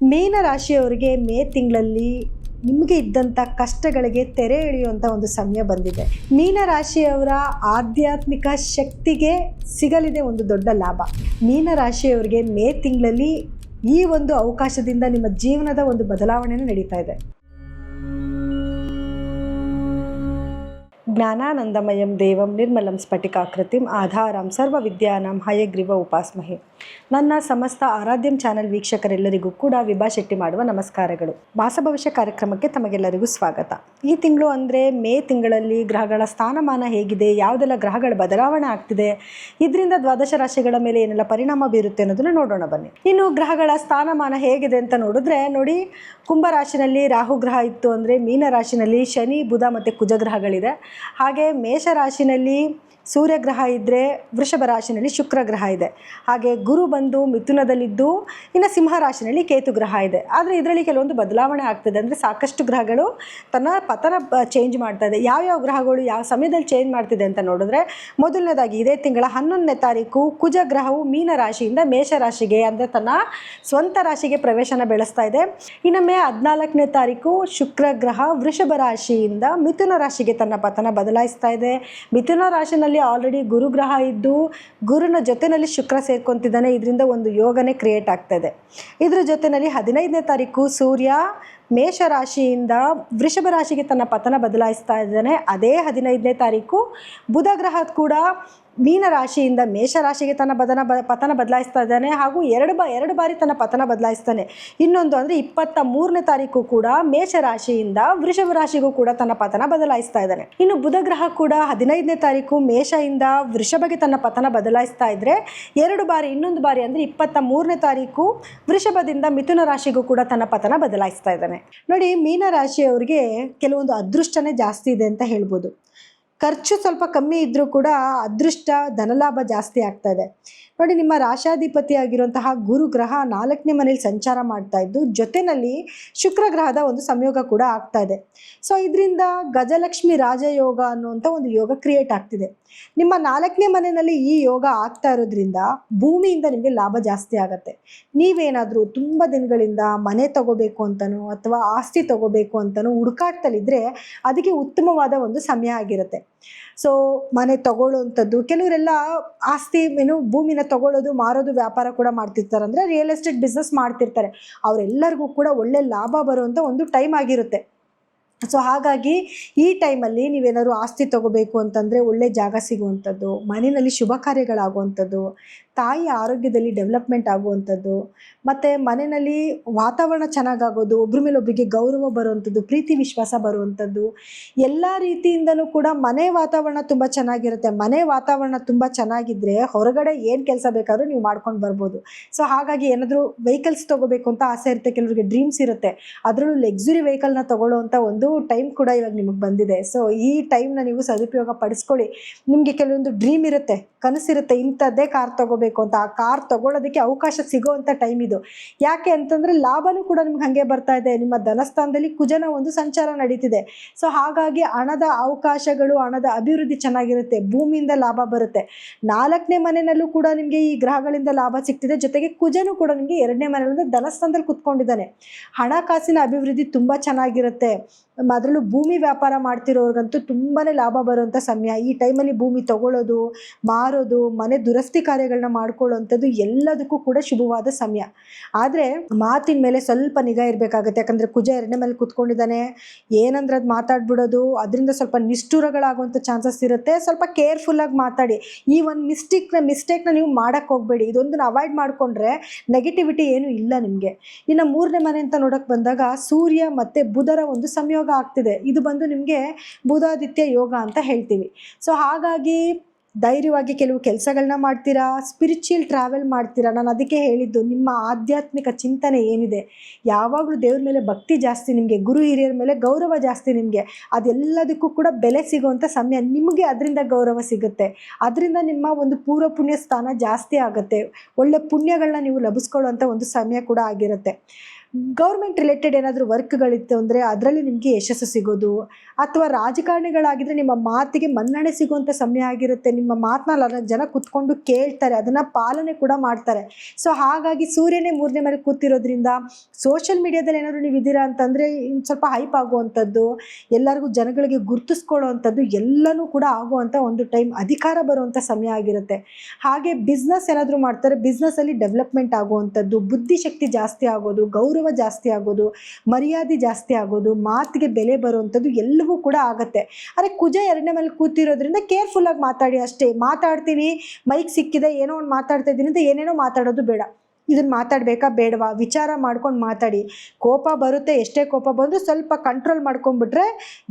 ಮೀನ ರಾಶಿಯವರಿಗೆ ಮೇ ತಿಂಗಳಲ್ಲಿ ನಿಮಗೆ ಇದ್ದಂಥ ಕಷ್ಟಗಳಿಗೆ ತೆರೆ ಎಳೆಯುವಂಥ ಒಂದು ಸಮಯ ಬಂದಿದೆ. ಮೀನ ರಾಶಿಯವರ ಆಧ್ಯಾತ್ಮಿಕ ಶಕ್ತಿಗೆ ಸಿಗಲಿದೆ ಒಂದು ದೊಡ್ಡ ಲಾಭ. ಮೀನ ರಾಶಿಯವರಿಗೆ ಮೇ ತಿಂಗಳಲ್ಲಿ ಈ ಒಂದು ಅವಕಾಶದಿಂದ ನಿಮ್ಮ ಜೀವನದ ಒಂದು ಬದಲಾವಣೆಯೂ ನಡೀತಾ ಇದೆ. ಜ್ಞಾನಾನಂದಮಯಂ ದೇವಂ ನಿರ್ಮಲಂ ಸ್ಫಟಿಕಾಕೃತಿಂ ಆಧಾರಂ ಸರ್ವವಿದ್ಯಾನಾಂ ಹಯಗ್ರೀವ ಉಪಾಸ್ಮಹೆ. ನನ್ನ ಸಮಸ್ತ ಆರಾಧ್ಯಂ ಚಾನೆಲ್ ವೀಕ್ಷಕರೆಲ್ಲರಿಗೂ ಕೂಡ ವಿಭಾ ಶೆಟ್ಟಿ ಮಾಡುವ ನಮಸ್ಕಾರಗಳು. ಮಾಸ ಭವಿಷ್ಯ ಕಾರ್ಯಕ್ರಮಕ್ಕೆ ತಮಗೆಲ್ಲರಿಗೂ ಸ್ವಾಗತ. ಈ ತಿಂಗಳು ಅಂದರೆ ಮೇ ತಿಂಗಳಲ್ಲಿ ಗ್ರಹಗಳ ಸ್ಥಾನಮಾನ ಹೇಗಿದೆ, ಯಾವುದೆಲ್ಲ ಗ್ರಹಗಳ ಬದಲಾವಣೆ ಆಗ್ತಿದೆ, ಇದರಿಂದ ದ್ವಾದಶ ರಾಶಿಗಳ ಮೇಲೆ ಏನೆಲ್ಲ ಪರಿಣಾಮ ಬೀರುತ್ತೆ ಅನ್ನೋದನ್ನು ನೋಡೋಣ ಬನ್ನಿ. ಇನ್ನು ಗ್ರಹಗಳ ಸ್ಥಾನಮಾನ ಹೇಗಿದೆ ಅಂತ ನೋಡಿದ್ರೆ ನೋಡಿ, ಕುಂಭ ರಾಶಿನಲ್ಲಿ ರಾಹು ಗ್ರಹ ಇತ್ತು ಅಂದರೆ ಮೀನ ರಾಶಿನಲ್ಲಿ ಶನಿ, ಬುಧ ಮತ್ತು ಕುಜ ಗ್ರಹಗಳಿದೆ. ಹಾಗೆ ಮೇಷ ರಾಶಿನಲ್ಲಿ ಸೂರ್ಯಗ್ರಹ ಇದ್ದರೆ ವೃಷಭ ರಾಶಿನಲ್ಲಿ ಶುಕ್ರ ಗ್ರಹ ಇದೆ. ಹಾಗೆ ಗುರು ಬಂದು ಮಿಥುನದಲ್ಲಿದ್ದು ಇನ್ನು ಸಿಂಹ ರಾಶಿನಲ್ಲಿ ಕೇತು ಗ್ರಹ ಇದೆ. ಆದರೆ ಇದರಲ್ಲಿ ಕೆಲವೊಂದು ಬದಲಾವಣೆ ಆಗ್ತದೆ. ಅಂದರೆ ಸಾಕಷ್ಟು ಗ್ರಹಗಳು ತನ್ನ ಪತನ ಚೇಂಜ್ ಮಾಡ್ತಾ ಇದೆ. ಯಾವ್ಯಾವ ಗ್ರಹಗಳು ಯಾವ ಸಮಯದಲ್ಲಿ ಚೇಂಜ್ ಮಾಡ್ತಿದೆ ಅಂತ ನೋಡಿದ್ರೆ, ಮೊದಲನೇದಾಗಿ ಇದೇ ತಿಂಗಳ 11ನೇ ತಾರೀಕು ಕುಜ ಗ್ರಹವು ಮೀನ ರಾಶಿಯಿಂದ ಮೇಷ ರಾಶಿಗೆ ಅಂದರೆ ತನ್ನ ಸ್ವಂತ ರಾಶಿಗೆ ಪ್ರವೇಶನ ಬೆಳೆಸ್ತಾ ಇದೆ. ಇನ್ನು ಮೇ 14ನೇ ತಾರೀಕು ಶುಕ್ರ ಗ್ರಹ ವೃಷಭ ರಾಶಿಯಿಂದ ಮಿಥುನ ರಾಶಿಗೆ ತನ್ನ ಪತನ ಬದಲಾಯಿಸ್ತಾ ಇದೆ. ಮಿಥುನ ರಾಶಿನಲ್ಲಿ ಆಲ್ರೆಡಿ ಗುರುಗ್ರಹ ಇದ್ದು ಗುರುನ ಜೊತೆಯಲ್ಲಿ ಶುಕ್ರ ಸೇರ್ಕೊಂತಿದ್ದಾನೆ. ಇದರಿಂದ ಒಂದು ಯೋಗನೇ ಕ್ರಿಯೇಟ್ ಆಗ್ತದೆ. ಇದ್ರ ಜೊತೆಯಲ್ಲಿ 15ನೇ ತಾರೀಕು ಸೂರ್ಯ ಮೇಷ ರಾಶಿಯಿಂದ ವೃಷಭ ರಾಶಿಗೆ ತನ್ನ ಪತನ ಬದಲಾಯಿಸ್ತಾ ಇದ್ದಾನೆ. ಅದೇ 15ನೇ ತಾರೀಕು ಬುಧ ಗ್ರಹ ಕೂಡ ಮೀನ ರಾಶಿಯಿಂದ ಮೇಷ ರಾಶಿಗೆ ತನ್ನ ಪತನ ಬದಲಾಯಿಸ್ತಾ ಇದ್ದಾನೆ. ಹಾಗೂ ಎರಡು ಬಾರಿ ತನ್ನ ಪತನ ಬದಲಾಯಿಸ್ತಾನೆ. ಇನ್ನೊಂದು ಅಂದರೆ 23ನೇ ತಾರೀಕು ಕೂಡ ಮೇಷ ರಾಶಿಯಿಂದ ವೃಷಭ ರಾಶಿಗೂ ಕೂಡ ತನ್ನ ಪತನ ಬದಲಾಯಿಸ್ತಾ ಇದ್ದಾನೆ. ಇನ್ನು ಬುಧ ಗ್ರಹ ಕೂಡ 15ನೇ ತಾರೀಕು ಮೇಷದಿಂದ ವೃಷಭಗೆ ತನ್ನ ಪತನ ಬದಲಾಯಿಸ್ತಾ ಇದ್ರೆ ಇನ್ನೊಂದು ಬಾರಿ ಅಂದರೆ 23ನೇ ತಾರೀಕು ವೃಷಭದಿಂದ ಮಿಥುನ ರಾಶಿಗೂ ಕೂಡ ತನ್ನ ಪತನ ಬದಲಾಯಿಸ್ತಾ ಇದ್ದಾನೆ. ನೋಡಿ, ಮೀನ ರಾಶಿಯವರಿಗೆ ಕೆಲವೊಂದು ಅದೃಷ್ಟನೇ ಜಾಸ್ತಿ ಇದೆ ಅಂತ ಹೇಳ್ಬೋದು. ಖರ್ಚು ಸ್ವಲ್ಪ ಕಮ್ಮಿ ಇದ್ದರೂ ಕೂಡ ಅದೃಷ್ಟ ಧನಲಾಭ ಜಾಸ್ತಿ ಆಗ್ತಾ ಇದೆ. ನೋಡಿ, ನಿಮ್ಮ ರಾಶಾಧಿಪತಿ ಆಗಿರುವಂತಹ ಗುರು ಗ್ರಹ 4ನೇ ಮನೇಲಿ ಸಂಚಾರ ಮಾಡ್ತಾ ಇದ್ದು ಜೊತೆಯಲ್ಲಿ ಶುಕ್ರ ಗ್ರಹದ ಒಂದು ಸಂಯೋಗ ಕೂಡ ಆಗ್ತಾ ಇದೆ. ಸೊ ಇದರಿಂದ ಗಜಲಕ್ಷ್ಮಿ ರಾಜಯೋಗ ಅನ್ನುವಂಥ ಒಂದು ಯೋಗ ಕ್ರಿಯೇಟ್ ಆಗ್ತಿದೆ. ನಿಮ್ಮ 4ನೇ ಮನೆಯಲ್ಲಿ ಈ ಯೋಗ ಆಗ್ತಾ ಇರೋದ್ರಿಂದ ಭೂಮಿಯಿಂದ ನಿಮಗೆ ಲಾಭ ಜಾಸ್ತಿ ಆಗುತ್ತೆ. ನೀವೇನಾದರೂ ತುಂಬ ದಿನಗಳಿಂದ ಮನೆ ತಗೋಬೇಕು ಅಂತನೋ ಅಥವಾ ಆಸ್ತಿ ತಗೋಬೇಕು ಅಂತನೋ ಹುಡುಕಾಟದಲ್ಲಿದ್ದರೆ ಅದಕ್ಕೆ ಉತ್ತಮವಾದ ಒಂದು ಸಮಯ ಆಗಿರುತ್ತೆ. ಸೊ ಮನೆ ತಗೊಳ್ಳೋವಂಥದ್ದು, ಕೆಲವರೆಲ್ಲ ಆಸ್ತಿ ಭೂಮಿನ ತಗೊಳ್ಳೋದು ಮಾರೋದು ವ್ಯಾಪಾರ ಕೂಡ ಮಾಡ್ತಿರ್ತಾರೆ. ಅಂದರೆ ರಿಯಲ್ ಎಸ್ಟೇಟ್ ಬಿಸ್ನೆಸ್ ಮಾಡ್ತಿರ್ತಾರೆ. ಅವರೆಲ್ಲರಿಗೂ ಕೂಡ ಒಳ್ಳೆ ಲಾಭ ಬರುವಂಥ ಒಂದು ಟೈಮ್ ಆಗಿರುತ್ತೆ. ಸೊ ಹಾಗಾಗಿ ಈ ಟೈಮಲ್ಲಿ ನೀವೇನಾದ್ರು ಆಸ್ತಿ ತಗೋಬೇಕು ಅಂತಂದರೆ ಒಳ್ಳೆ ಜಾಗ ಸಿಗುವಂಥದ್ದು, ಮನೆಯಲ್ಲಿ ಶುಭ ಕಾರ್ಯಗಳಾಗುವಂಥದ್ದು, ತಾಯಿ ಆರೋಗ್ಯದಲ್ಲಿ ಡೆವಲಪ್ಮೆಂಟ್ ಆಗುವಂಥದ್ದು, ಮತ್ತು ಮನೆಯಲ್ಲಿ ವಾತಾವರಣ ಚೆನ್ನಾಗಾಗೋದು, ಒಬ್ಬರ ಮೇಲೆ ಒಬ್ಬರಿಗೆ ಗೌರವ ಬರುವಂಥದ್ದು, ಪ್ರೀತಿ ವಿಶ್ವಾಸ ಬರುವಂಥದ್ದು, ಎಲ್ಲ ರೀತಿಯಿಂದನೂ ಕೂಡ ಮನೆ ವಾತಾವರಣ ತುಂಬ ಚೆನ್ನಾಗಿರುತ್ತೆ. ಮನೆ ವಾತಾವರಣ ತುಂಬ ಚೆನ್ನಾಗಿದ್ದರೆ ಹೊರಗಡೆ ಏನು ಕೆಲಸ ಬೇಕಾದ್ರೂ ನೀವು ಮಾಡ್ಕೊಂಡು ಬರ್ಬೋದು. ಸೊ ಹಾಗಾಗಿ ಏನಾದರೂ ವೆಹಿಕಲ್ಸ್ ತೊಗೋಬೇಕು ಅಂತ ಆಸೆ ಇರುತ್ತೆ, ಕೆಲವರಿಗೆ ಡ್ರೀಮ್ಸ್ ಇರುತ್ತೆ. ಅದರಲ್ಲೂ ಲಕ್ಸುರಿ ವೆಹಿಕಲ್ನ ತೊಗೊಳ್ಳೋವಂಥ ಒಂದು ಟೈಮ್ ಕೂಡ ಇವಾಗ ನಿಮಗೆ ಬಂದಿದೆ. ಸೊ ಈ ಟೈಮ್ನ ನೀವು ಸದುಪಯೋಗ ಪಡಿಸ್ಕೊಳ್ಳಿ. ನಿಮಗೆ ಕೆಲವೊಂದು ಡ್ರೀಮ್ ಇರುತ್ತೆ, ಕನಸಿರುತ್ತೆ, ಇಂಥದ್ದೇ ಕಾರ್ ತೊಗೋಬೇಕು ಅಂತ. ಆ ಕಾರ್ ತೊಗೊಳ್ಳೋದಕ್ಕೆ ಅವಕಾಶ ಸಿಗೋವಂಥ ಟೈಮ್ ಇದು. ಯಾಕೆ ಅಂತಂದರೆ ಲಾಭನೂ ಕೂಡ ನಿಮ್ಗೆ ಹಾಗೆ ಬರ್ತಾ ಇದೆ. ನಿಮ್ಮ ಧನಸ್ಥಾನದಲ್ಲಿ ಕುಜನ ಒಂದು ಸಂಚಾರ ನಡೀತಿದೆ. ಸೊ ಹಾಗಾಗಿ ಹಣದ ಅವಕಾಶಗಳು, ಹಣದ ಅಭಿವೃದ್ಧಿ ಚೆನ್ನಾಗಿರುತ್ತೆ, ಭೂಮಿಯಿಂದ ಲಾಭ ಬರುತ್ತೆ. 4ನೇ ಮನೆಯಲ್ಲೂ ಕೂಡ ನಿಮಗೆ ಈ ಗ್ರಹಗಳಿಂದ ಲಾಭ ಸಿಗ್ತಿದೆ. ಜೊತೆಗೆ ಕುಜನು ಕೂಡ ನಿಮಗೆ 2ನೇ ಮನೆಯಲ್ಲಿ ಧನಸ್ಥಾನದಲ್ಲಿ ಕುತ್ಕೊಂಡಿದ್ದಾನೆ. ಹಣಕಾಸಿನ ಅಭಿವೃದ್ಧಿ ತುಂಬ ಚೆನ್ನಾಗಿರುತ್ತೆ. ಅದರಲ್ಲೂ ಭೂಮಿ ವ್ಯಾಪಾರ ಮಾಡ್ತಿರೋರ್ಗಂತೂ ತುಂಬಾ ಲಾಭ ಬರುವಂಥ ಸಮಯ. ಈ ಟೈಮಲ್ಲಿ ಭೂಮಿ ತಗೊಳ್ಳೋದು, ಮಾರೋದು, ಮನೆ ದುರಸ್ತಿ ಕಾರ್ಯಗಳನ್ನ ಮಾಡ್ಕೊಳ್ಳೋವಂಥದ್ದು ಎಲ್ಲದಕ್ಕೂ ಕೂಡ ಶುಭವಾದ ಸಮಯ. ಆದರೆ ಮಾತಿನ ಮೇಲೆ ಸ್ವಲ್ಪ ನಿಗಾ ಇರಬೇಕಾಗುತ್ತೆ. ಯಾಕಂದರೆ ಕುಜ 2ನೇ ಮೇಲೆ ಕುತ್ಕೊಂಡಿದ್ದಾನೆ. ಏನಂದ್ರೆ ಅದು ಮಾತಾಡ್ಬಿಡೋದು, ಅದರಿಂದ ಸ್ವಲ್ಪ ನಿಷ್ಠುರಗಳಾಗುವಂಥ ಚಾನ್ಸಸ್ ಇರುತ್ತೆ. ಸ್ವಲ್ಪ ಕೇರ್ಫುಲ್ಲಾಗಿ ಮಾತಾಡಿ. ಈ ಒಂದು ಮಿಸ್ಟೇಕ್ನ ನೀವು ಮಾಡೋಕ್ಕೆ ಹೋಗಬೇಡಿ. ಇದೊಂದನ್ನು ಅವಾಯ್ಡ್ ಮಾಡಿಕೊಂಡ್ರೆ ನೆಗೆಟಿವಿಟಿ ಏನೂ ಇಲ್ಲ ನಿಮಗೆ. ಇನ್ನು 3ನೇ ಮನೆ ಅಂತ ನೋಡೋಕ್ಕೆ ಬಂದಾಗ ಸೂರ್ಯ ಮತ್ತು ಬುಧರ ಒಂದು ಸಂಯೋಗ ಆಗ್ತಿದೆ. ಇದು ಬಂದು ನಿಮಗೆ ಬುಧಾದಿತ್ಯ ಯೋಗ ಅಂತ ಹೇಳ್ತೀವಿ. ಸೊ ಹಾಗಾಗಿ ಧೈರ್ಯವಾಗಿ ಕೆಲವು ಕೆಲಸಗಳನ್ನ ಮಾಡ್ತೀರಾ, ಸ್ಪಿರಿಚುವಲ್ ಟ್ರಾವೆಲ್ ಮಾಡ್ತೀರಾ. ನಾನು ಅದಕ್ಕೆ ಹೇಳಿದ್ದು, ನಿಮ್ಮ ಆಧ್ಯಾತ್ಮಿಕ ಚಿಂತನೆ ಏನಿದೆ, ಯಾವಾಗಲೂ ದೇವ್ರ ಮೇಲೆ ಭಕ್ತಿ ಜಾಸ್ತಿ ನಿಮಗೆ, ಗುರು ಹಿರಿಯರ ಮೇಲೆ ಗೌರವ ಜಾಸ್ತಿ ನಿಮಗೆ, ಅದೆಲ್ಲದಕ್ಕೂ ಕೂಡ ಬೆಲೆ ಸಿಗುವಂಥ ಸಮಯ. ನಿಮಗೆ ಅದರಿಂದ ಗೌರವ ಸಿಗುತ್ತೆ. ಅದರಿಂದ ನಿಮ್ಮ ಒಂದು ಪೂರ್ವ ಪುಣ್ಯ ಸ್ಥಾನ ಜಾಸ್ತಿ ಆಗುತ್ತೆ. ಒಳ್ಳೆ ಪುಣ್ಯಗಳನ್ನ ನೀವು ಲಭಿಸ್ಕೊಳ್ಳುವಂಥ ಒಂದು ಸಮಯ ಕೂಡ ಆಗಿರುತ್ತೆ. ಗೌರ್ಮೆಂಟ್ ರಿಲೇಟೆಡ್ ಏನಾದರೂ ವರ್ಕ್ಗಳಿತ್ತು ಅಂದರೆ ಅದರಲ್ಲಿ ನಿಮಗೆ ಯಶಸ್ಸು ಸಿಗೋದು, ಅಥವಾ ರಾಜಕಾರಣಿಗಳಾಗಿದ್ದರೆ ನಿಮ್ಮ ಮಾತಿಗೆ ಮನ್ನಣೆ ಸಿಗುವಂಥ ಸಮಯ ಆಗಿರುತ್ತೆ. ನಿಮ್ಮ ಮಾತನ್ನ ಜನ ಕೂತ್ಕೊಂಡು ಕೇಳ್ತಾರೆ, ಅದನ್ನು ಪಾಲನೆ ಕೂಡ ಮಾಡ್ತಾರೆ. ಸೊ ಹಾಗಾಗಿ ಸೂರ್ಯನೇ 3ನೇ ಮನೇಲಿ ಕೂತಿರೋದ್ರಿಂದ ಸೋಷಿಯಲ್ ಮೀಡಿಯಾದಲ್ಲಿ ಏನಾದರೂ ನೀವು ಇದ್ದೀರಾ ಅಂತಂದರೆ ಸ್ವಲ್ಪ ಹೈಪ್ ಆಗುವಂಥದ್ದು, ಎಲ್ಲರಿಗೂ ಜನಗಳಿಗೆ ಗುರ್ತಿಸ್ಕೊಳ್ಳೋ ಎಲ್ಲನೂ ಕೂಡ ಆಗುವಂಥ ಒಂದು ಟೈಮ್, ಅಧಿಕಾರ ಬರುವಂಥ ಸಮಯ ಆಗಿರುತ್ತೆ. ಹಾಗೆ ಬಿಸ್ನೆಸ್ ಏನಾದರೂ ಮಾಡ್ತಾರೆ, ಬಿಸ್ನೆಸ್ಸಲ್ಲಿ ಡೆವಲಪ್ಮೆಂಟ್ ಆಗುವಂಥದ್ದು, ಬುದ್ಧಿಶಕ್ತಿ ಜಾಸ್ತಿ ಆಗೋದು, ಗೌರವ ಜಾಸ್ತಿ ಆಗೋದು, ಮರ್ಯಾದೆ ಜಾಸ್ತಿ ಆಗೋದು, ಮಾತಿಗೆ ಬೆಲೆ ಬರುವಂಥದ್ದು ಎಲ್ಲವೂ ಕೂಡ ಆಗುತ್ತೆ. ಆದರೆ ಕುಜ 2ನೇ ಮನೇಲಿ ಕೂತಿರೋದ್ರಿಂದ ಕೇರ್ಫುಲ್ಲಾಗಿ ಮಾತಾಡಿ ಅಷ್ಟೇ. ಮಾತಾಡ್ತೀನಿ, ಮೈಕ್ ಸಿಕ್ಕಿದೆ, ಏನೋ ಒಂದು ಮಾತಾಡ್ತಾ ಇದ್ದೀನಿ ಅಂತ ಏನೇನೋ ಮಾತಾಡೋದು ಬೇಡ. ಇದನ್ನು ಮಾತಾಡಬೇಕಾ ಬೇಡವಾ ವಿಚಾರ ಮಾಡ್ಕೊಂಡು ಮಾತಾಡಿ. ಕೋಪ ಬರುತ್ತೆ, ಎಷ್ಟೇ ಕೋಪ ಬಂದರೂ ಸ್ವಲ್ಪ ಕಂಟ್ರೋಲ್ ಮಾಡ್ಕೊಂಡ್ಬಿಟ್ರೆ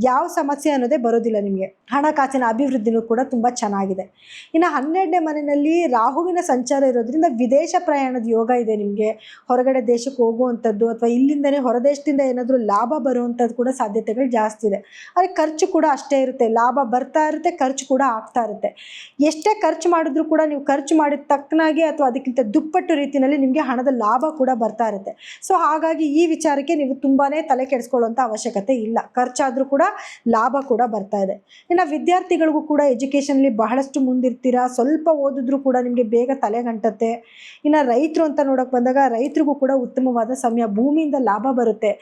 ಯಾವ ಸಮಸ್ಯೆ ಅನ್ನೋದೇ ಬರೋದಿಲ್ಲ ನಿಮಗೆ. ಹಣಕಾಸಿನ ಅಭಿವೃದ್ಧಿನೂ ಕೂಡ ತುಂಬ ಚೆನ್ನಾಗಿದೆ. ಇನ್ನು 12ನೇ ಮನೆಯಲ್ಲಿ ರಾಹುವಿನ ಸಂಚಾರ ಇರೋದ್ರಿಂದ ವಿದೇಶ ಪ್ರಯಾಣದ ಯೋಗ ಇದೆ ನಿಮಗೆ. ಹೊರಗಡೆ ದೇಶಕ್ಕೆ ಹೋಗುವಂಥದ್ದು ಅಥವಾ ಇಲ್ಲಿಂದನೇ ಹೊರ ದೇಶದಿಂದ ಏನಾದರೂ ಲಾಭ ಬರುವಂಥದ್ದು ಕೂಡ ಸಾಧ್ಯತೆಗಳು ಜಾಸ್ತಿ ಇದೆ. ಆದರೆ ಖರ್ಚು ಕೂಡ ಅಷ್ಟೇ ಇರುತ್ತೆ, ಲಾಭ ಬರ್ತಾ ಇರುತ್ತೆ, ಖರ್ಚು ಕೂಡ ಆಗ್ತಾ ಇರುತ್ತೆ. ಎಷ್ಟೇ ಖರ್ಚು ಮಾಡಿದ್ರೂ ಕೂಡ ನೀವು ಖರ್ಚು ಮಾಡಿದ ತಕ್ಕನಾಗಿ ಅಥವಾ ಅದಕ್ಕಿಂತ ದುಪ್ಪಟ್ಟು ರೀತಿಯಲ್ಲಿ ನಿಮಗೆ ಹಣದ ಲಾಭ ಕೂಡ ಬರ್ತಾ ಇರುತ್ತೆ. ಸೊ ಹಾಗಾಗಿ ಈ ವಿಚಾರಕ್ಕೆ ನೀವು ತುಂಬಾ ತಲೆ ಕೆಡಿಸ್ಕೊಳ್ಳುವಂಥ ಅವಶ್ಯಕತೆ ಇಲ್ಲ. ಖರ್ಚಾದರೂ ಕೂಡ ಲಾಭ ಕೂಡ ಬರ್ತಾ ಇದೆ. ಇನ್ನು ವಿದ್ಯಾರ್ಥಿಗಳಿಗೂ ಕೂಡ ಎಜುಕೇಷನಲ್ಲಿ ಬಹಳಷ್ಟು ಮುಂದಿರ್ತೀರಾ. ಸ್ವಲ್ಪ ಓದಿದ್ರೂ ಕೂಡ ನಿಮಗೆ ಬೇಗ ತಲೆಗಂಟತ್ತೆ. ಇನ್ನು ರೈತರು ಅಂತ ನೋಡೋಕೆ ಬಂದಾಗ ರೈತರಿಗೂ ಕೂಡ ಉತ್ತಮವಾದ ಸಮಯ. ಭೂಮಿಯಿಂದ ಲಾಭ ಬರುತ್ತೆ,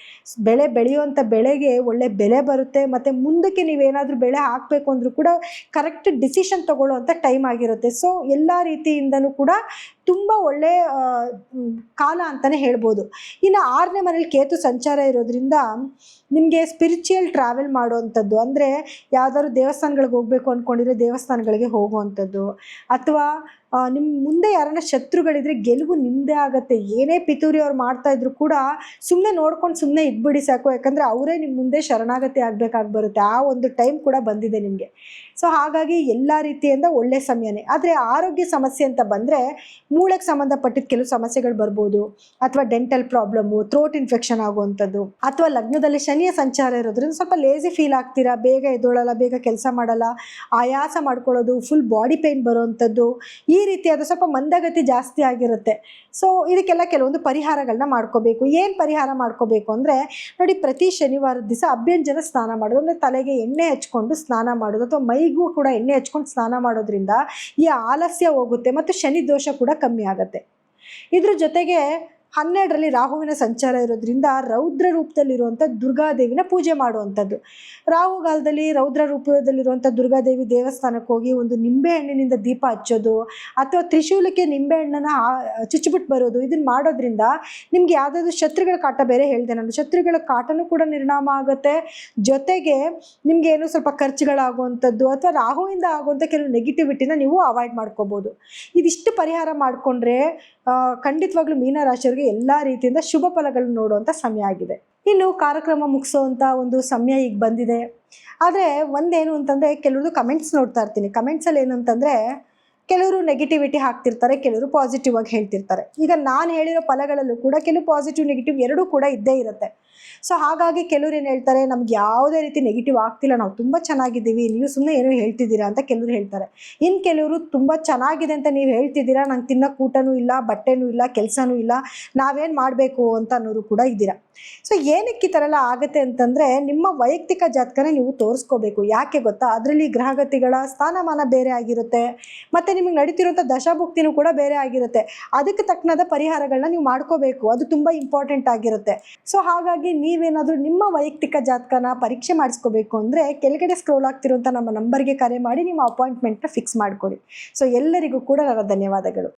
ಬೆಳೆ ಬೆಳೆಯುವಂಥ ಬೆಳೆಗೆ ಒಳ್ಳೆ ಬೆಲೆ ಬರುತ್ತೆ. ಮತ್ತು ಮುಂದಕ್ಕೆ ನೀವೇನಾದರೂ ಬೆಳೆ ಹಾಕಬೇಕು ಅಂದರೂ ಕೂಡ ಕರೆಕ್ಟ್ ಡಿಸಿಷನ್ ತಗೊಳ್ಳುವಂಥ ಟೈಮ್ ಆಗಿರುತ್ತೆ. ಸೊ ಎಲ್ಲ ರೀತಿಯಿಂದನೂ ಕೂಡ ತುಂಬ ಒಳ್ಳೆ ಕಾಲ ಅಂತಲೇ ಹೇಳ್ಬೋದು. ಇನ್ನು 6ನೇ ಮನೇಲಿ ಕೇತು ಸಂಚಾರ ಇರೋದ್ರಿಂದ ನಿಮಗೆ ಸ್ಪಿರಿಚುವಲ್ ಟ್ರಾವೆಲ್ ಮಾಡುವಂಥದ್ದು, ಅಂದರೆ ಯಾವುದಾದ್ರು ದೇವಸ್ಥಾನಗಳಿಗೆ ಹೋಗಬೇಕು ಅಂದ್ಕೊಂಡಿದ್ರೆ ದೇವಸ್ಥಾನಗಳಿಗೆ ಹೋಗುವಂಥದ್ದು, ಅಥವಾ ನಿಮ್ಮ ಮುಂದೆ ಯಾರನ್ನ ಶತ್ರುಗಳಿದ್ರೆ ಗೆಲುವು ನಿಮ್ಮದೇ ಆಗುತ್ತೆ. ಏನೇ ಪಿತೂರಿ ಅವ್ರು ಮಾಡ್ತಾಯಿದ್ರು ಕೂಡ ಸುಮ್ಮನೆ ನೋಡ್ಕೊಂಡು ಸುಮ್ಮನೆ ಇದ್ಬಿಡಿ ಸಾಕು, ಯಾಕಂದರೆ ಅವರೇ ನಿಮ್ಮ ಮುಂದೆ ಶರಣಾಗತಿ ಆಗಬೇಕಾಗಿ ಬರುತ್ತೆ. ಆ ಒಂದು ಟೈಮ್ ಕೂಡ ಬಂದಿದೆ ನಿಮಗೆ. ಸೊ ಹಾಗಾಗಿ ಎಲ್ಲ ರೀತಿಯಿಂದ ಒಳ್ಳೆಯ ಸಮಯನೇ. ಆದರೆ ಆರೋಗ್ಯ ಸಮಸ್ಯೆ ಅಂತ ಬಂದರೆ ಮೂಳೆಗೆ ಸಂಬಂಧಪಟ್ಟಿದ್ದ ಕೆಲವು ಸಮಸ್ಯೆಗಳು ಬರ್ಬೋದು, ಅಥವಾ ಡೆಂಟಲ್ ಪ್ರಾಬ್ಲಮ್ಮು, ಥ್ರೋಟ್ ಇನ್ಫೆಕ್ಷನ್ ಆಗುವಂಥದ್ದು, ಅಥವಾ ಲಗ್ನದಲ್ಲಿ ಶನಿಯ ಸಂಚಾರ ಇರೋದ್ರಿಂದ ಸ್ವಲ್ಪ ಲೇಸಿ ಫೀಲ್ ಆಗ್ತೀರಾ, ಬೇಗ ಎದ್ದೊಳಲ್ಲ, ಬೇಗ ಕೆಲಸ ಮಾಡಲ್ಲ, ಆಯಾಸ ಮಾಡ್ಕೊಳ್ಳೋದು, ಫುಲ್ ಬಾಡಿ ಪೇಯ್ನ್ ಬರುವಂಥದ್ದು, ಈ ರೀತಿಯಾದ ಸ್ವಲ್ಪ ಮಂದಗತಿ ಜಾಸ್ತಿ ಆಗಿರುತ್ತೆ. ಸೊ ಇದಕ್ಕೆಲ್ಲ ಕೆಲವೊಂದು ಪರಿಹಾರಗಳನ್ನ ಮಾಡ್ಕೋಬೇಕು. ಏನು ಪರಿಹಾರ ಮಾಡ್ಕೋಬೇಕು ಅಂದರೆ ನೋಡಿ, ಪ್ರತಿ ಶನಿವಾರದ ದಿವಸ ಅಭ್ಯಂಜನ ಸ್ನಾನ ಮಾಡೋದು, ಅಂದರೆ ತಲೆಗೆ ಎಣ್ಣೆ ಹಚ್ಕೊಂಡು ಸ್ನಾನ ಮಾಡೋದು, ಅಥವಾ ಮೈಗೂ ಕೂಡ ಎಣ್ಣೆ ಹಚ್ಕೊಂಡು ಸ್ನಾನ ಮಾಡೋದ್ರಿಂದ ಈ ಆಲಸ್ಯ ಹೋಗುತ್ತೆ ಮತ್ತು ಶನಿ ದೋಷ ಕೂಡ ಕಮ್ಮಿ ಆಗುತ್ತೆ. ಇದ್ರ ಜೊತೆಗೆ 12ರಲ್ಲಿ ರಾಹುವಿನ ಸಂಚಾರ ಇರೋದ್ರಿಂದ ರೌದ್ರ ರೂಪದಲ್ಲಿರುವಂಥ ದುರ್ಗಾದೇವಿನ ಪೂಜೆ ಮಾಡುವಂಥದ್ದು. ರಾಹುಗಾಲದಲ್ಲಿ ರೌದ್ರ ರೂಪದಲ್ಲಿರುವಂಥ ದುರ್ಗಾದೇವಿ ದೇವಸ್ಥಾನಕ್ಕೆ ಹೋಗಿ ಒಂದು ನಿಂಬೆಹಣ್ಣಿನಿಂದ ದೀಪ ಹಚ್ಚೋದು, ಅಥವಾ ತ್ರಿಶೂಲಕ್ಕೆ ನಿಂಬೆಹಣ್ಣನ್ನು ಚುಚ್ಚಿಬಿಟ್ಟು ಬರೋದು, ಇದನ್ನು ಮಾಡೋದ್ರಿಂದ ನಿಮ್ಗೆ ಯಾವುದಾದ್ರು ಶತ್ರುಗಳ ಕಾಟ, ಬೇರೆ ಹೇಳಿದೆ ನಾನು, ಶತ್ರುಗಳ ಕಾಟನೂ ಕೂಡ ನಿರ್ನಾಮ ಆಗುತ್ತೆ. ಜೊತೆಗೆ ನಿಮ್ಗೆ ಏನೋ ಸ್ವಲ್ಪ ಖರ್ಚುಗಳಾಗುವಂಥದ್ದು ಅಥವಾ ರಾಹುವಿಂದ ಆಗುವಂಥ ಕೆಲವು ನೆಗೆಟಿವಿಟಿನ ನೀವು ಅವಾಯ್ಡ್ ಮಾಡ್ಕೋಬೋದು. ಇದಿಷ್ಟು ಪರಿಹಾರ ಮಾಡಿಕೊಂಡ್ರೆ ಖಂಡಿತವಾಗ್ಲೂ ಮೀನರಾಶಿಯವರಿಗೆ ಎಲ್ಲ ರೀತಿಯಿಂದ ಶುಭ ಫಲಗಳನ್ನು ನೋಡುವಂಥ ಸಮಯ ಆಗಿದೆ. ಇನ್ನು ಕಾರ್ಯಕ್ರಮ ಮುಗಿಸೋವಂಥ ಒಂದು ಸಮಯ ಈಗ ಬಂದಿದೆ. ಆದರೆ ಒಂದೇನು ಅಂತಂದರೆ, ಕೆಲವ್ರದ್ದು ಕಮೆಂಟ್ಸ್ ನೋಡ್ತಾ ಇರ್ತೀನಿ. ಕಮೆಂಟ್ಸಲ್ಲಿ ಏನು ಅಂತಂದರೆ, ಕೆಲವರು ನೆಗೆಟಿವಿಟಿ ಹಾಕ್ತಿರ್ತಾರೆ, ಕೆಲವರು ಪಾಸಿಟಿವ್ ಆಗಿ ಹೇಳ್ತಿರ್ತಾರೆ. ಈಗ ನಾನು ಹೇಳಿರೋ ಫಲಗಳಲ್ಲೂ ಕೂಡ ಕೆಲವು ಪಾಸಿಟಿವ್ ನೆಗೆಟಿವ್ ಎರಡೂ ಕೂಡ ಇದ್ದೇ ಇರುತ್ತೆ. ಸೊ ಹಾಗಾಗಿ ಕೆಲವ್ರು ಏನು ಹೇಳ್ತಾರೆ, ನಮ್ಗೆ ಯಾವುದೇ ರೀತಿ ನೆಗೆಟಿವ್ ಆಗ್ತಿಲ್ಲ, ನಾವು ತುಂಬ ಚೆನ್ನಾಗಿದ್ದೀವಿ, ನೀವು ಸುಮ್ಮನೆ ಏನೋ ಹೇಳ್ತಿದ್ದೀರಾ ಅಂತ ಕೆಲವರು ಹೇಳ್ತಾರೆ. ಇನ್ನು ಕೆಲವರು ತುಂಬ ಚೆನ್ನಾಗಿದೆ ಅಂತ ನೀವು ಹೇಳ್ತಿದ್ದೀರಾ, ನಂಗೆ ತಿನ್ನೋಕೆ ಊಟನೂ ಇಲ್ಲ, ಬಟ್ಟೆನೂ ಇಲ್ಲ, ಕೆಲಸನೂ ಇಲ್ಲ, ನಾವೇನು ಮಾಡಬೇಕು ಅಂತ ಅನ್ನೋರು ಕೂಡ ಇದ್ದೀರಾ. ಸೊ ಏನಕ್ಕೆ ಈ ಥರ ಎಲ್ಲ ಆಗುತ್ತೆ ಅಂತಂದರೆ, ನಿಮ್ಮ ವೈಯಕ್ತಿಕ ಜಾತಕನ ನೀವು ತೋರಿಸ್ಕೋಬೇಕು. ಯಾಕೆ ಗೊತ್ತಾ, ಅದರಲ್ಲಿ ಗ್ರಹಗತಿಗಳ ಸ್ಥಾನಮಾನ ಬೇರೆ ಆಗಿರುತ್ತೆ, ಮತ್ತು ನಿಮಗೆ ನಡೀತಿರುವಂಥ ದಶಾಭುಕ್ತಿನೂ ಕೂಡ ಬೇರೆ ಆಗಿರುತ್ತೆ. ಅದಕ್ಕೆ ತಕ್ಕನಾದ ಪರಿಹಾರಗಳನ್ನ ನೀವು ಮಾಡ್ಕೋಬೇಕು, ಅದು ತುಂಬ ಇಂಪಾರ್ಟೆಂಟ್ ಆಗಿರುತ್ತೆ. ಸೊ ಹಾಗಾಗಿ ನೀವೇನಾದರೂ ನಿಮ್ಮ ವೈಯಕ್ತಿಕ ಜಾತಕನ ಪರೀಕ್ಷೆ ಮಾಡಿಸ್ಕೋಬೇಕು ಅಂದರೆ ಕೆಳಗಡೆ ಸ್ಕ್ರೋಲ್ ಆಗ್ತಿರುವಂಥ ನಮ್ಮ ನಂಬರ್ಗೆ ಕರೆ ಮಾಡಿ ನಿಮ್ಮ ಅಪಾಯಿಂಟ್ಮೆಂಟ್ನ ಫಿಕ್ಸ್ ಮಾಡಿಕೊಡಿ. ಸೊ ಎಲ್ಲರಿಗೂ ಕೂಡ ನನ್ನ ಧನ್ಯವಾದಗಳು.